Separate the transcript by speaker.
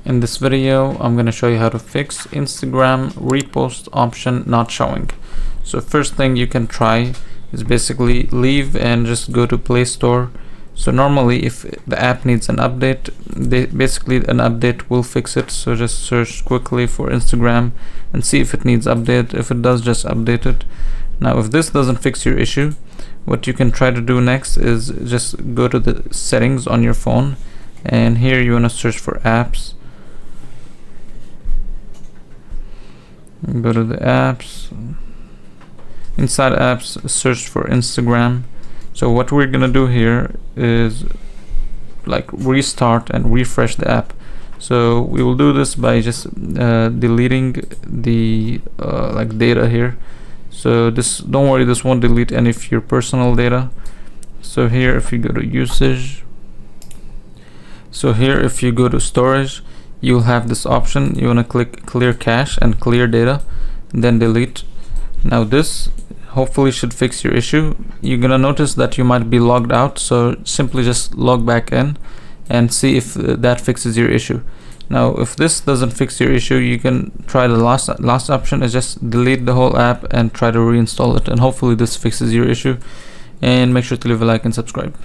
Speaker 1: In this video, I'm going to show you how to fix Instagram repost option not showing. So first thing you can try is basically leave and just go to Play Store. So normally if the app needs an update, basically an update will fix it. So just search quickly for Instagram and see if it needs update. If it does, just update it. Now if this doesn't fix your issue, what you can try to do next is just go to the settings on your phone, and here you want to search for apps. Go to the apps. Inside apps, search for Instagram. So what we're gonna do here is like restart and refresh the app. So we will do this by just deleting the like data here. So this, don't worry, this won't delete any of your personal data. So here if you go to usage, so here if you go to storage, you'll have this option. You want to click clear cache and clear data, then delete. Now this hopefully should fix your issue. You're gonna notice that you might be logged out, so simply just log back in and see if that fixes your issue. Now if this doesn't fix your issue, you can try the last option, is just delete the whole app and try to reinstall it, and hopefully this fixes your issue. And make sure to leave a like and subscribe.